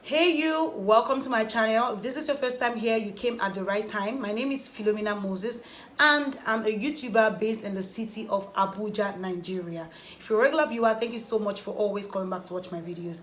Hey you, welcome to my channel. If this is your first time here, you came at the right time. My name is Philomena Moses and I'm a YouTuber based in the city of Abuja, Nigeria. If you're a regular viewer, thank you so much for always coming back to watch my videos.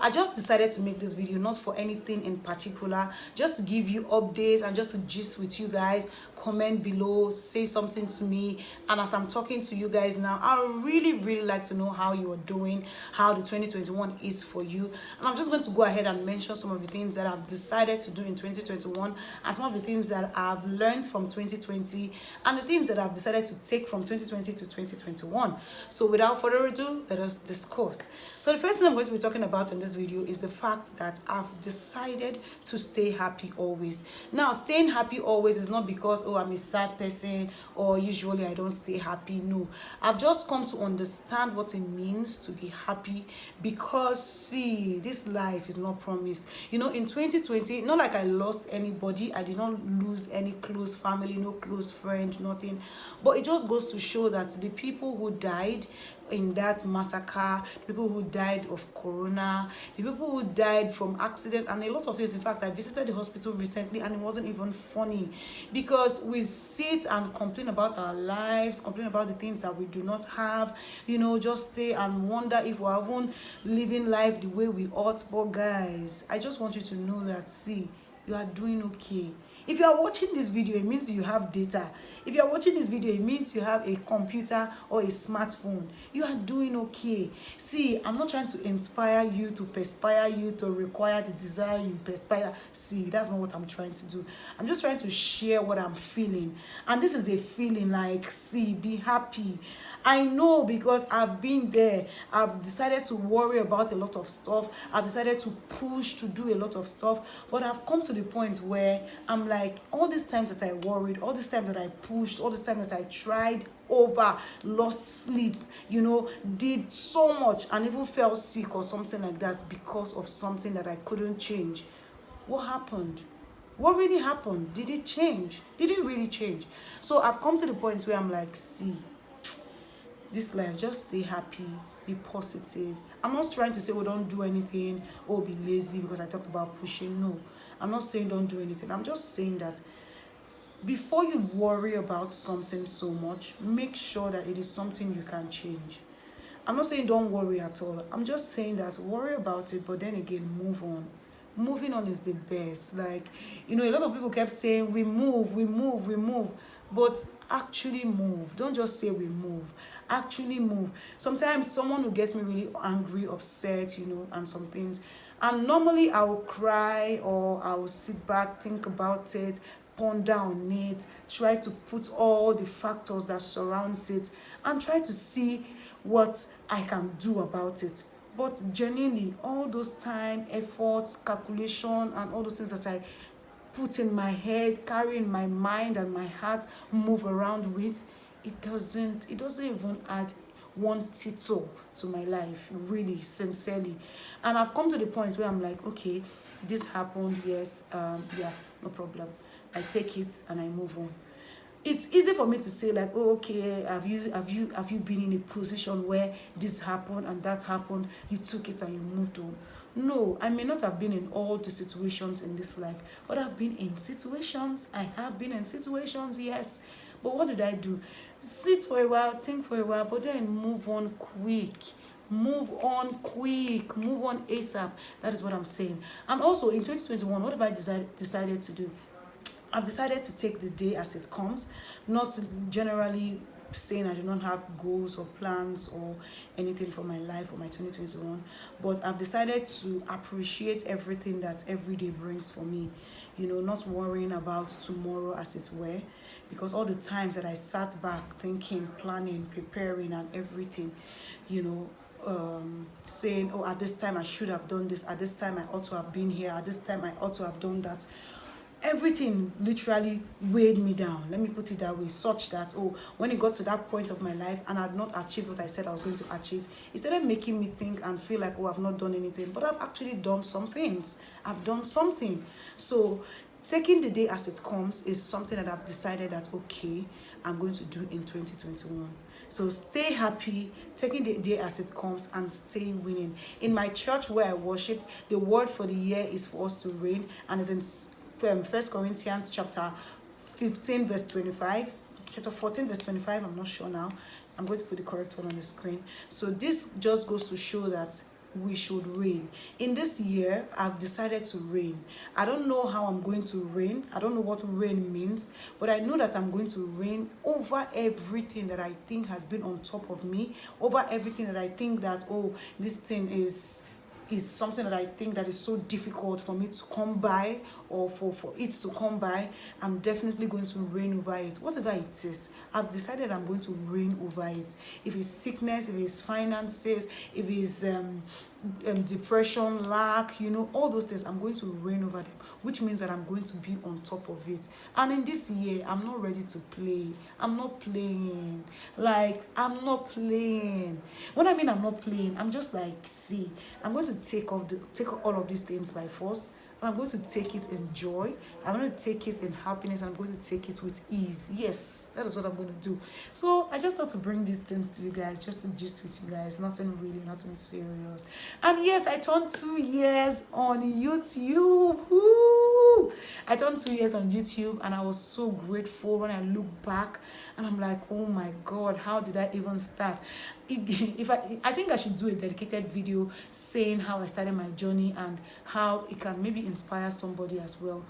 I just decided to make this video not for anything in particular, just to give you updates and just to gist with you guys. Comment below, say something to me, and as I'm talking to you guys now, I really like to know how you are doing, how the 2021 is for you. And I'm just going to go ahead and mention some of the things that I've decided to do in 2021 and some of the things that I've learned from 2020 and the things that I've decided to take from 2020 to 2021. So without further ado, let us discuss. So the first thing I'm going to be talking about in this video is the fact that I've decided to stay happy always. Now, staying happy always is not because, I'm a sad person or usually I don't stay happy. No, I've just come to understand what it means to be happy because, see, this life is not promised. In 2020, not like I lost anybody. I did not lose any close family, no close friend, nothing. But it just goes to show that the people who died in that massacre, people who died of corona, the people who died from accident and a lot of things. In fact, I visited the hospital recently and it wasn't even funny because we sit and complain about our lives, complain about the things that we do not have, just stay and wonder if we're even living life the way we ought. But guys, I just want you to know that, see, you are doing okay. If you are watching this video, it means you have data. If you are watching this video, it means you have a computer or a smartphone. You are doing okay. See, I'm not trying to inspire you, to perspire you, to require the desire you perspire. See, that's not what I'm trying to do. I'm just trying to share what I'm feeling. And this is a feeling like, see, be happy. I know because I've been there. I've decided to worry about a lot of stuff. I've decided to push to do a lot of stuff. But I've come to the point where I'm like, all these times that I worried, all this time that I pushed, all this time that I tried over, lost sleep, did so much and even fell sick or something like that because of something that I couldn't change. What happened? What really happened? Did it change? Did it really change? So I've come to the point where I'm like, see, this life, just stay happy, be positive. I'm not trying to say, don't do anything or be lazy because I talked about pushing. No, I'm not saying don't do anything. I'm just saying that before you worry about something so much, make sure that it is something you can change. I'm not saying don't worry at all. I'm just saying that worry about it, but then again, move on. Moving on is the best. Like, a lot of people kept saying, we move, we move, we move. But actually move. Don't just say we move. Actually move. Sometimes someone who gets me really angry, upset, and some things. And normally I will cry or I will sit back, think about it, ponder on it, try to put all the factors that surrounds it, and try to see what I can do about it. But genuinely, all those time, efforts, calculation, and all those things that I put in my head, carry in my mind and my heart, move around with, it doesn't even add one tittle to my life, really, sincerely. And I've come to the point where I'm like, okay, this happened, yes, yeah, no problem. I take it and I move on. It's easy for me to say like, oh, okay, have you been in a position where this happened and that happened, you took it and you moved on? No, I may not have been in all the situations in this life, but I've been in situations. I have been in situations, yes. But what did I do? Sit for a while, think for a while, but then move on quick. Move on quick. Move on ASAP. That is what I'm saying. And also in 2021, what have I decided to do? I've decided to take the day as it comes, not generally saying I do not have goals or plans or anything for my life or my 2021, but I've decided to appreciate everything that every day brings for me, not worrying about tomorrow as it were, because all the times that I sat back thinking, planning, preparing and everything, saying, oh, at this time I should have done this, at this time I ought to have been here, at this time I ought to have done that. Everything literally weighed me down, let me put it that way, such that, oh, when it got to that point of my life and I had not achieved what I said I was going to achieve, it started making me think and feel like, oh, I've not done anything. But I've actually done some things. I've done something. So taking the day as it comes is something that I've decided that, okay, I'm going to do in 2021. So stay happy, taking the day as it comes, and stay winning. In my church where I worship, the word for the year is for us to reign, and it's in 1 Corinthians chapter 15 verse 25, chapter 14 verse 25, I'm not sure now. I'm going to put the correct one on the screen. So this just goes to show that we should reign. In this year, I've decided to reign. I don't know how I'm going to reign. I don't know what reign means, but I know that I'm going to reign over everything that I think has been on top of me, over everything that I think that, oh, this thing is something that I think that is so difficult for me to come by, or for it to come by. I'm definitely going to reign over it. Whatever it is, I've decided I'm going to reign over it. If it's sickness, if it's finances, if it's depression, lack, all those things, I'm going to reign over them, which means that I'm going to be on top of it. And in this year, I'm not ready to play. I'm not playing. I'm not playing. When I mean I'm not playing, I'm just like, see, I'm going to take all of these things by force. And I'm going to take it in joy. I'm going to take it in happiness. I'm going to take it with ease. Yes, that is what I'm going to do. So I just thought to bring these things to you guys, just to gist with you guys. Nothing really, nothing serious. And yes, I turned 2 years on YouTube. Woo! I turned 2 years on YouTube, and I was so grateful when I look back, and I'm like, oh my God, how did I even start? If I think I should do a dedicated video saying how I started my journey and how it can maybe inspire somebody as well,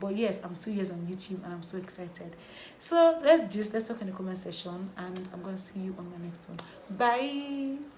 but yes, I'm 2 years on YouTube, and I'm so excited. So let's talk in the comment section, and I'm gonna see you on my next one. Bye.